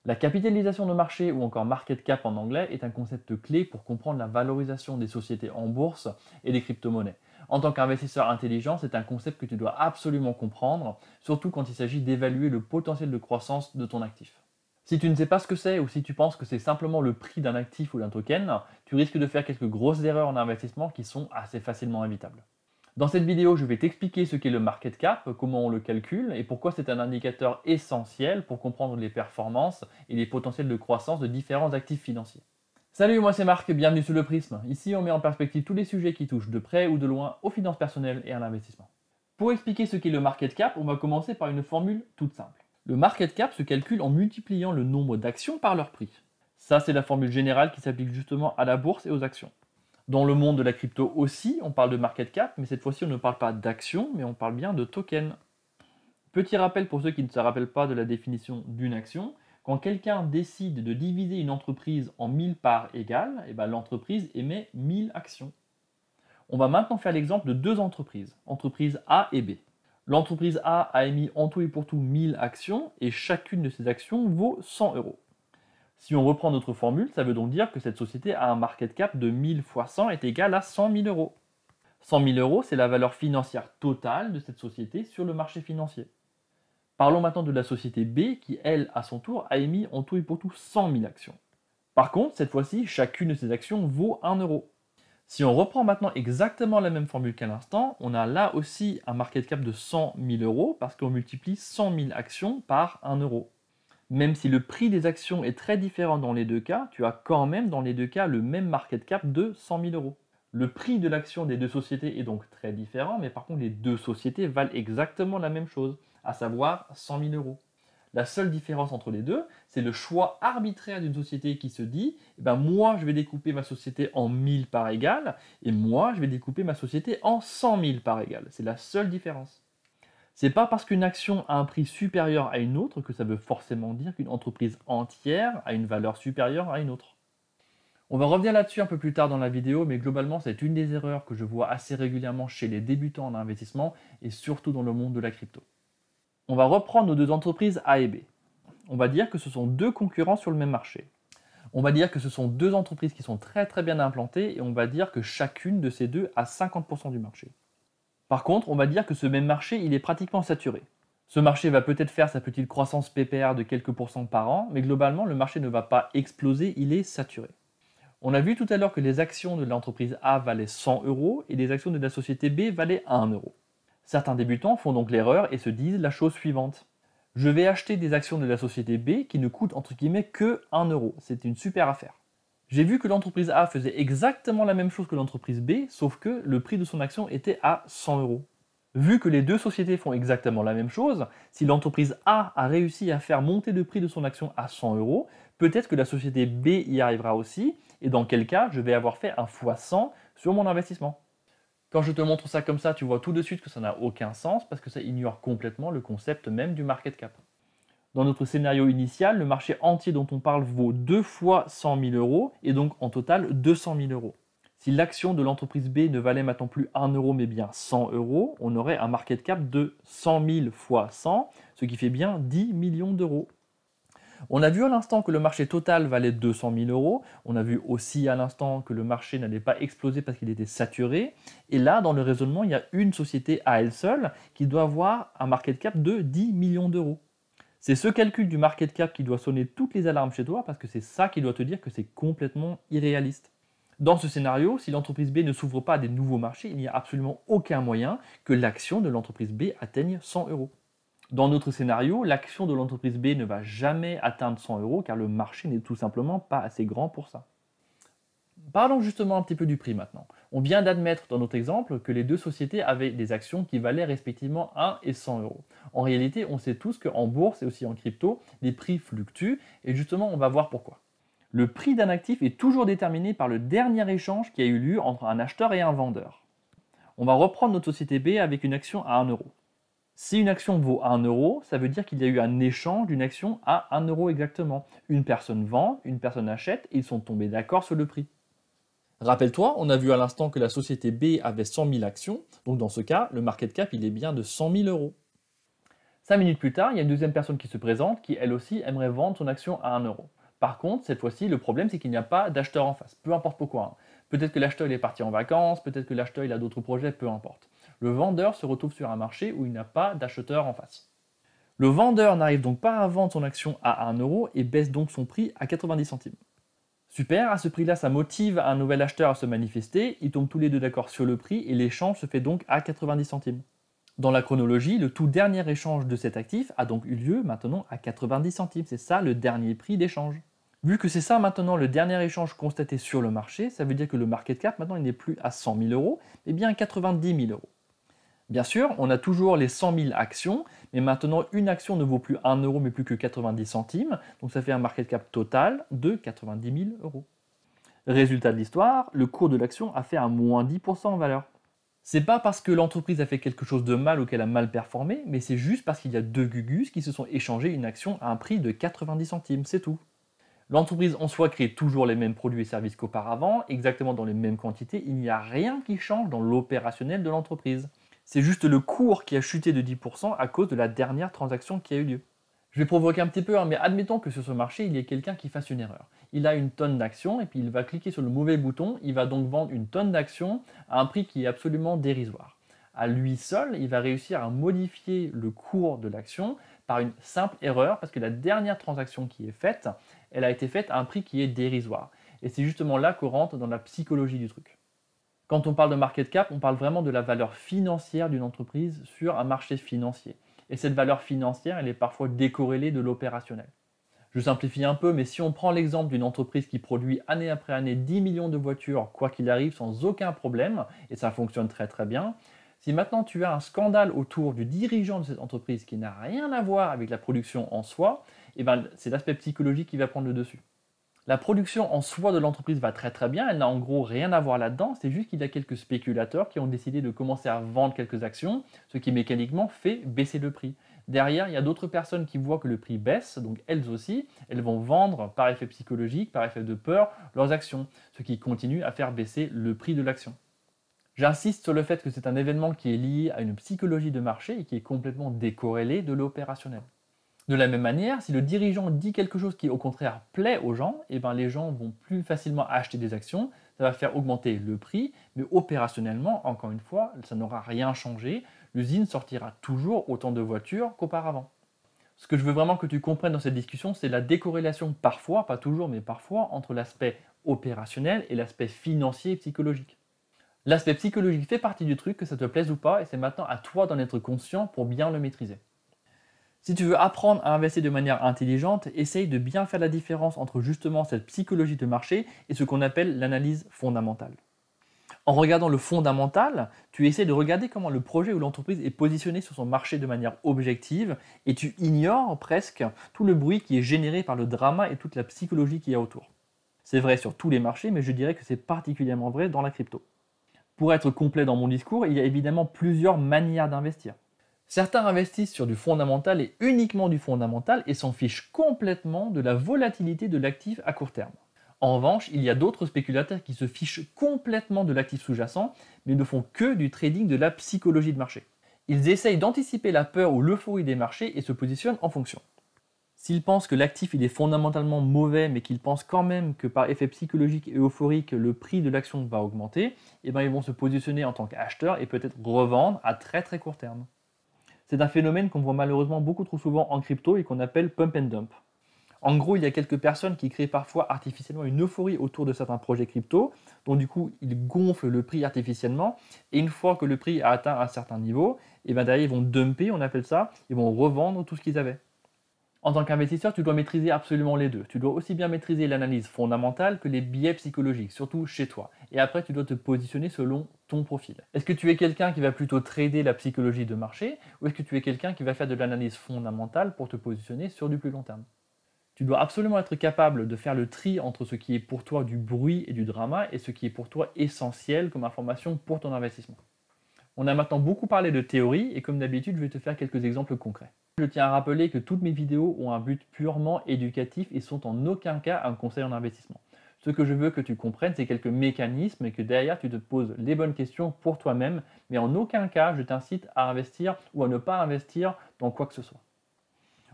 La capitalisation de marché ou encore market cap en anglais est un concept clé pour comprendre la valorisation des sociétés en bourse et des crypto-monnaies. En tant qu'investisseur intelligent, c'est un concept que tu dois absolument comprendre, surtout quand il s'agit d'évaluer le potentiel de croissance de ton actif. Si tu ne sais pas ce que c'est ou si tu penses que c'est simplement le prix d'un actif ou d'un token, tu risques de faire quelques grosses erreurs en investissement qui sont assez facilement évitables. Dans cette vidéo, je vais t'expliquer ce qu'est le market cap, comment on le calcule et pourquoi c'est un indicateur essentiel pour comprendre les performances et les potentiels de croissance de différents actifs financiers. Salut, moi c'est Marc, bienvenue sur Le Prisme. Ici, on met en perspective tous les sujets qui touchent de près ou de loin aux finances personnelles et à l'investissement. Pour expliquer ce qu'est le market cap, on va commencer par une formule toute simple. Le market cap se calcule en multipliant le nombre d'actions par leur prix. Ça, c'est la formule générale qui s'applique justement à la bourse et aux actions. Dans le monde de la crypto aussi, on parle de market cap, mais cette fois-ci on ne parle pas d'actions, mais on parle bien de tokens. Petit rappel pour ceux qui ne se rappellent pas de la définition d'une action, quand quelqu'un décide de diviser une entreprise en 1000 parts égales, l'entreprise émet 1000 actions. On va maintenant faire l'exemple de deux entreprises A et B. L'entreprise A émis en tout et pour tout 1000 actions, et chacune de ces actions vaut 100 euros. Si on reprend notre formule, ça veut donc dire que cette société a un market cap de 1000 fois 100 est égal à 100 000 euros. 100 000 euros, c'est la valeur financière totale de cette société sur le marché financier. Parlons maintenant de la société B qui, elle, à son tour, a émis en tout et pour tout 100 000 actions. Par contre, cette fois-ci, chacune de ces actions vaut 1 euro. Si on reprend maintenant exactement la même formule qu'à l'instant, on a là aussi un market cap de 100 000 euros parce qu'on multiplie 100 000 actions par 1 euro. Même si le prix des actions est très différent dans les deux cas, tu as quand même dans les deux cas le même market cap de 100 000 euros. Le prix de l'action des deux sociétés est donc très différent, mais par contre les deux sociétés valent exactement la même chose, à savoir 100 000 euros. La seule différence entre les deux, c'est le choix arbitraire d'une société qui se dit moi je vais découper ma société en 1000 parts égales, et moi je vais découper ma société en 100 000 parts égales. C'est la seule différence. C'est pas parce qu'une action a un prix supérieur à une autre que ça veut forcément dire qu'une entreprise entière a une valeur supérieure à une autre. On va revenir là-dessus un peu plus tard dans la vidéo, mais globalement c'est une des erreurs que je vois assez régulièrement chez les débutants en investissement et surtout dans le monde de la crypto. On va reprendre nos deux entreprises A et B. On va dire que ce sont deux concurrents sur le même marché. On va dire que ce sont deux entreprises qui sont très très bien implantées et on va dire que chacune de ces deux a 50% du marché. Par contre, on va dire que ce même marché, il est pratiquement saturé. Ce marché va peut-être faire sa petite croissance PPR de quelques pourcents par an, mais globalement, le marché ne va pas exploser, il est saturé. On a vu tout à l'heure que les actions de l'entreprise A valaient 100 euros et les actions de la société B valaient 1 euro. Certains débutants font donc l'erreur et se disent la chose suivante. Je vais acheter des actions de la société B qui ne coûtent entre guillemets que 1 euro. C'est une super affaire. J'ai vu que l'entreprise A faisait exactement la même chose que l'entreprise B, sauf que le prix de son action était à 100 euros. Vu que les deux sociétés font exactement la même chose, si l'entreprise A a réussi à faire monter le prix de son action à 100 euros, peut-être que la société B y arrivera aussi, et dans quel cas je vais avoir fait un x100 sur mon investissement. Quand je te montre ça comme ça, tu vois tout de suite que ça n'a aucun sens parce que ça ignore complètement le concept même du market cap. Dans notre scénario initial, le marché entier dont on parle vaut 2 fois 100 000 euros et donc en total 200 000 euros. Si l'action de l'entreprise B ne valait maintenant plus 1 euro mais bien 100 euros, on aurait un market cap de 100 000 fois 100, ce qui fait bien 10 millions d'euros. On a vu à l'instant que le marché total valait 200 000 euros, on a vu aussi à l'instant que le marché n'allait pas exploser parce qu'il était saturé, et là dans le raisonnement il y a une société à elle seule qui doit avoir un market cap de 10 millions d'euros. C'est ce calcul du market cap qui doit sonner toutes les alarmes chez toi parce que c'est ça qui doit te dire que c'est complètement irréaliste. Dans ce scénario, si l'entreprise B ne s'ouvre pas à des nouveaux marchés, il n'y a absolument aucun moyen que l'action de l'entreprise B atteigne 100 euros. Dans notre scénario, l'action de l'entreprise B ne va jamais atteindre 100 euros car le marché n'est tout simplement pas assez grand pour ça. Parlons justement un petit peu du prix maintenant. On vient d'admettre dans notre exemple que les deux sociétés avaient des actions qui valaient respectivement 1 et 100 euros. En réalité, on sait tous qu'en bourse et aussi en crypto, les prix fluctuent et justement on va voir pourquoi. Le prix d'un actif est toujours déterminé par le dernier échange qui a eu lieu entre un acheteur et un vendeur. On va reprendre notre société B avec une action à 1 euro. Si une action vaut 1 euro, ça veut dire qu'il y a eu un échange d'une action à 1 euro exactement. Une personne vend, une personne achète et ils sont tombés d'accord sur le prix. Rappelle-toi, on a vu à l'instant que la société B avait 100 000 actions, donc dans ce cas, le market cap il est bien de 100 000 euros. 5 minutes plus tard, il y a une deuxième personne qui se présente qui, elle aussi, aimerait vendre son action à 1 euro. Par contre, cette fois-ci, le problème, c'est qu'il n'y a pas d'acheteur en face, peu importe pourquoi, hein. Peut-être que l'acheteur il est parti en vacances, peut-être que l'acheteur il a d'autres projets, peu importe. Le vendeur se retrouve sur un marché où il n'y a pas d'acheteur en face. Le vendeur n'arrive donc pas à vendre son action à 1 euro et baisse donc son prix à 90 centimes. Super, à ce prix-là, ça motive un nouvel acheteur à se manifester, ils tombent tous les deux d'accord sur le prix et l'échange se fait donc à 90 centimes. Dans la chronologie, le tout dernier échange de cet actif a donc eu lieu maintenant à 90 centimes, c'est ça le dernier prix d'échange. Vu que c'est ça maintenant le dernier échange constaté sur le marché, ça veut dire que le market cap maintenant il n'est plus à 100 000 euros, mais bien à 90 000 euros. Bien sûr, on a toujours les 100 000 actions, mais maintenant une action ne vaut plus 1 euro mais plus que 90 centimes, donc ça fait un market cap total de 90 000 euros. Résultat de l'histoire, le cours de l'action a fait un moins 10% en valeur. C'est pas parce que l'entreprise a fait quelque chose de mal ou qu'elle a mal performé, mais c'est juste parce qu'il y a deux gugus qui se sont échangés une action à un prix de 90 centimes, c'est tout. L'entreprise en soi crée toujours les mêmes produits et services qu'auparavant, exactement dans les mêmes quantités, il n'y a rien qui change dans l'opérationnel de l'entreprise. C'est juste le cours qui a chuté de 10% à cause de la dernière transaction qui a eu lieu. Je vais provoquer un petit peu, mais admettons que sur ce marché, il y ait quelqu'un qui fasse une erreur. Il a une tonne d'actions et puis il va cliquer sur le mauvais bouton, il va donc vendre une tonne d'actions à un prix qui est absolument dérisoire. À lui seul, il va réussir à modifier le cours de l'action par une simple erreur parce que la dernière transaction qui est faite, elle a été faite à un prix qui est dérisoire. Et c'est justement là qu'on rentre dans la psychologie du truc. Quand on parle de market cap, on parle vraiment de la valeur financière d'une entreprise sur un marché financier. Et cette valeur financière, elle est parfois décorrélée de l'opérationnel. Je simplifie un peu, mais si on prend l'exemple d'une entreprise qui produit année après année 10 millions de voitures, quoi qu'il arrive, sans aucun problème, et ça fonctionne très très bien, si maintenant tu as un scandale autour du dirigeant de cette entreprise qui n'a rien à voir avec la production en soi, eh ben, c'est l'aspect psychologique qui va prendre le dessus. La production en soi de l'entreprise va très très bien, elle n'a en gros rien à voir là-dedans, c'est juste qu'il y a quelques spéculateurs qui ont décidé de commencer à vendre quelques actions, ce qui mécaniquement fait baisser le prix. Derrière, il y a d'autres personnes qui voient que le prix baisse, donc elles aussi, elles vont vendre par effet psychologique, par effet de peur, leurs actions, ce qui continue à faire baisser le prix de l'action. J'insiste sur le fait que c'est un événement qui est lié à une psychologie de marché et qui est complètement décorrélé de l'opérationnel. De la même manière, si le dirigeant dit quelque chose qui au contraire plaît aux gens, eh ben les gens vont plus facilement acheter des actions, ça va faire augmenter le prix, mais opérationnellement, encore une fois, ça n'aura rien changé, l'usine sortira toujours autant de voitures qu'auparavant. Ce que je veux vraiment que tu comprennes dans cette discussion, c'est la décorrélation parfois, pas toujours, mais parfois, entre l'aspect opérationnel et l'aspect financier et psychologique. L'aspect psychologique fait partie du truc, que ça te plaise ou pas, et c'est maintenant à toi d'en être conscient pour bien le maîtriser. Si tu veux apprendre à investir de manière intelligente, essaye de bien faire la différence entre justement cette psychologie de marché et ce qu'on appelle l'analyse fondamentale. En regardant le fondamental, tu essaies de regarder comment le projet ou l'entreprise est positionné sur son marché de manière objective et tu ignores presque tout le bruit qui est généré par le drama et toute la psychologie qu'il y a autour. C'est vrai sur tous les marchés, mais je dirais que c'est particulièrement vrai dans la crypto. Pour être complet dans mon discours, il y a évidemment plusieurs manières d'investir. Certains investissent sur du fondamental et uniquement du fondamental et s'en fichent complètement de la volatilité de l'actif à court terme. En revanche, il y a d'autres spéculateurs qui se fichent complètement de l'actif sous-jacent, mais ne font que du trading de la psychologie de marché. Ils essayent d'anticiper la peur ou l'euphorie des marchés et se positionnent en fonction. S'ils pensent que l'actif il est fondamentalement mauvais, mais qu'ils pensent quand même que par effet psychologique et euphorique, le prix de l'action va augmenter, eh ben ils vont se positionner en tant qu'acheteurs et peut-être revendre à très très court terme. C'est un phénomène qu'on voit malheureusement beaucoup trop souvent en crypto et qu'on appelle pump and dump. En gros, il y a quelques personnes qui créent parfois artificiellement une euphorie autour de certains projets crypto, dont du coup ils gonflent le prix artificiellement, et une fois que le prix a atteint un certain niveau, et bien derrière ils vont dumper, on appelle ça, ils vont revendre tout ce qu'ils avaient. En tant qu'investisseur, tu dois maîtriser absolument les deux. Tu dois aussi bien maîtriser l'analyse fondamentale que les biais psychologiques, surtout chez toi. Et après, tu dois te positionner selon ton profil. Est-ce que tu es quelqu'un qui va plutôt trader la psychologie de marché ou est-ce que tu es quelqu'un qui va faire de l'analyse fondamentale pour te positionner sur du plus long terme? Tu dois absolument être capable de faire le tri entre ce qui est pour toi du bruit et du drama et ce qui est pour toi essentiel comme information pour ton investissement. On a maintenant beaucoup parlé de théorie et comme d'habitude, je vais te faire quelques exemples concrets. Je tiens à rappeler que toutes mes vidéos ont un but purement éducatif et sont en aucun cas un conseil en investissement. Ce que je veux que tu comprennes, c'est quelques mécanismes et que derrière, tu te poses les bonnes questions pour toi-même, mais en aucun cas, je t'incite à investir ou à ne pas investir dans quoi que ce soit.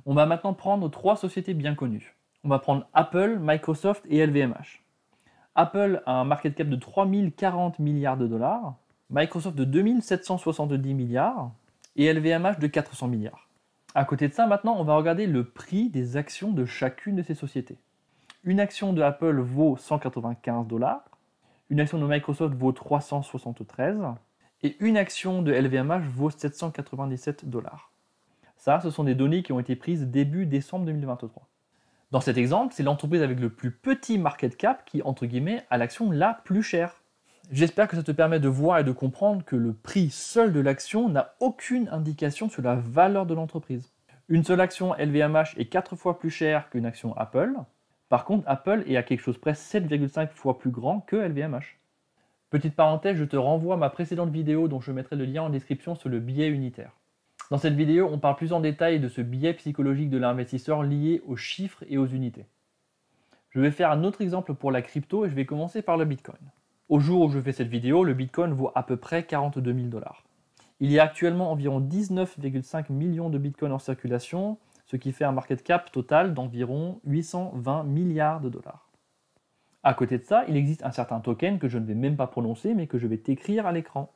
On va maintenant prendre 3 sociétés bien connues. On va prendre Apple, Microsoft et LVMH. Apple a un market cap de 3040 milliards de dollars, Microsoft de 2770 milliards et LVMH de 400 milliards. À côté de ça, maintenant, on va regarder le prix des actions de chacune de ces sociétés. Une action de Apple vaut 195 dollars, une action de Microsoft vaut 373 et une action de LVMH vaut 797 dollars. Ça, ce sont des données qui ont été prises début décembre 2023. Dans cet exemple, c'est l'entreprise avec le plus petit market cap qui, entre guillemets, a l'action la plus chère. J'espère que ça te permet de voir et de comprendre que le prix seul de l'action n'a aucune indication sur la valeur de l'entreprise. Une seule action LVMH est 4 fois plus chère qu'une action Apple. Par contre, Apple est à quelque chose près 7,5 fois plus grand que LVMH. Petite parenthèse, je te renvoie à ma précédente vidéo dont je mettrai le lien en description sur le biais unitaire. Dans cette vidéo, on parle plus en détail de ce biais psychologique de l'investisseur lié aux chiffres et aux unités. Je vais faire un autre exemple pour la crypto et je vais commencer par le Bitcoin. Au jour où je fais cette vidéo, le Bitcoin vaut à peu près 42 000 dollars. Il y a actuellement environ 19,5 millions de Bitcoins en circulation, ce qui fait un market cap total d'environ 820 milliards de dollars. À côté de ça, il existe un certain token que je ne vais même pas prononcer mais que je vais t'écrire à l'écran.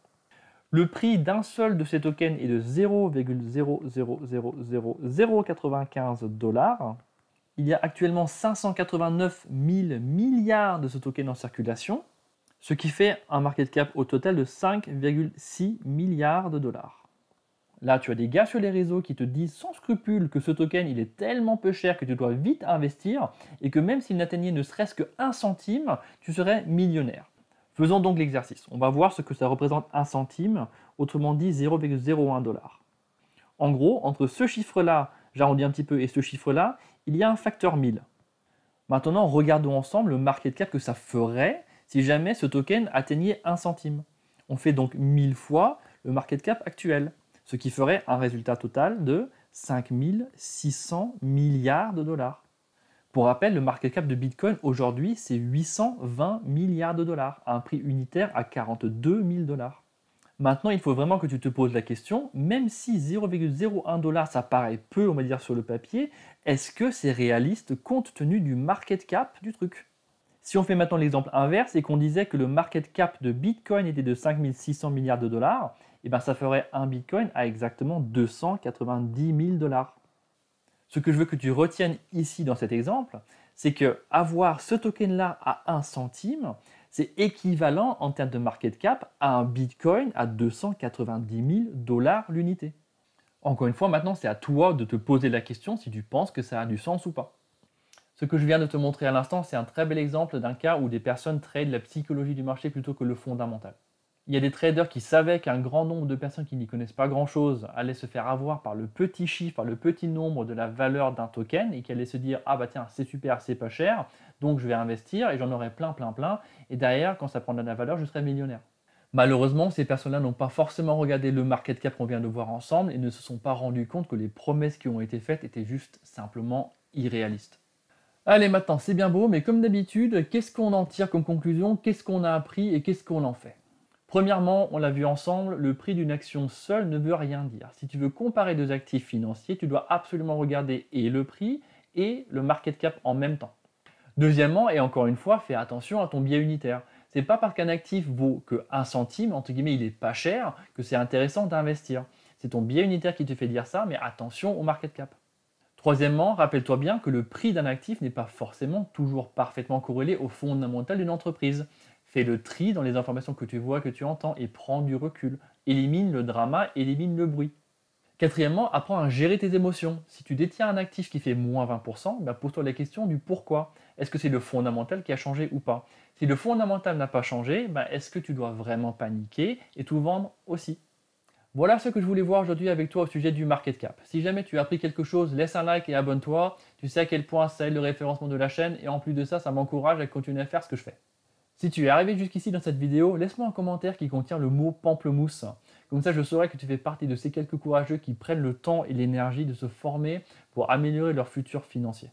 Le prix d'un seul de ces tokens est de 0,0000095 dollars. Il y a actuellement 589 000 milliards de ce token en circulation, ce qui fait un market cap au total de 5,6 milliards de dollars. Là, tu as des gars sur les réseaux qui te disent sans scrupule que ce token il est tellement peu cher que tu dois vite investir et que même s'il n'atteignait ne serait-ce que 1 centime, tu serais millionnaire. Faisons donc l'exercice. On va voir ce que ça représente 1 centime, autrement dit 0,01 $. En gros, entre ce chiffre-là, j'arrondis un petit peu, et ce chiffre-là, il y a un facteur 1000. Maintenant, regardons ensemble le market cap que ça ferait si jamais ce token atteignait 1 centime. On fait donc 1000 fois le market cap actuel, ce qui ferait un résultat total de 5 600 milliards de dollars. Pour rappel, le market cap de Bitcoin aujourd'hui, c'est 820 milliards de dollars, à un prix unitaire à 42 000 dollars. Maintenant, il faut vraiment que tu te poses la question, même si 0,01 $, ça paraît peu, on va dire, sur le papier, est-ce que c'est réaliste compte tenu du market cap du truc? Si on fait maintenant l'exemple inverse et qu'on disait que le market cap de Bitcoin était de 5 600 milliards de dollars, et bien ça ferait un Bitcoin à exactement 290 000 dollars. Ce que je veux que tu retiennes ici dans cet exemple, c'est que avoir ce token-là à 1 centime, c'est équivalent en termes de market cap à un Bitcoin à 290 000 dollars l'unité. Encore une fois, maintenant, c'est à toi de te poser la question si tu penses que ça a du sens ou pas. Ce que je viens de te montrer à l'instant, c'est un très bel exemple d'un cas où des personnes tradent la psychologie du marché plutôt que le fondamental. Il y a des traders qui savaient qu'un grand nombre de personnes qui n'y connaissent pas grand-chose allaient se faire avoir par le petit chiffre, par le petit nombre de la valeur d'un token et qui allaient se dire « Ah bah tiens, c'est super, c'est pas cher, donc je vais investir et j'en aurai plein, et derrière, quand ça prendra de la valeur, je serai millionnaire. » Malheureusement, ces personnes-là n'ont pas forcément regardé le market cap qu'on vient de voir ensemble et ne se sont pas rendus compte que les promesses qui ont été faites étaient juste simplement irréalistes. Allez, maintenant, c'est bien beau, mais comme d'habitude, qu'est-ce qu'on en tire comme conclusion? Qu'est-ce qu'on a appris et qu'est-ce qu'on en fait? Premièrement, on l'a vu ensemble, le prix d'une action seule ne veut rien dire. Si tu veux comparer deux actifs financiers, tu dois absolument regarder et le prix et le market cap en même temps. Deuxièmement, et encore une fois, fais attention à ton biais unitaire. C'est pas parce qu'un actif vaut que 1 centime, entre guillemets, il est pas cher, que c'est intéressant d'investir. C'est ton biais unitaire qui te fait dire ça, mais attention au market cap. Troisièmement, rappelle-toi bien que le prix d'un actif n'est pas forcément toujours parfaitement corrélé au fondamental d'une entreprise. Fais le tri dans les informations que tu vois, que tu entends et prends du recul. Élimine le drama, élimine le bruit. Quatrièmement, apprends à gérer tes émotions. Si tu détiens un actif qui fait moins 20%, pose-toi la question du pourquoi. Est-ce que c'est le fondamental qui a changé ou pas? Si le fondamental n'a pas changé, est-ce que tu dois vraiment paniquer et tout vendre aussi? Voilà ce que je voulais voir aujourd'hui avec toi au sujet du market cap. Si jamais tu as appris quelque chose, laisse un like et abonne-toi. Tu sais à quel point ça aide le référencement de la chaîne et en plus de ça, ça m'encourage à continuer à faire ce que je fais. Si tu es arrivé jusqu'ici dans cette vidéo, laisse-moi un commentaire qui contient le mot pamplemousse. Comme ça, je saurai que tu fais partie de ces quelques courageux qui prennent le temps et l'énergie de se former pour améliorer leur futur financier.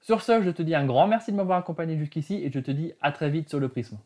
Sur ce, je te dis un grand merci de m'avoir accompagné jusqu'ici et je te dis à très vite sur le Prisme.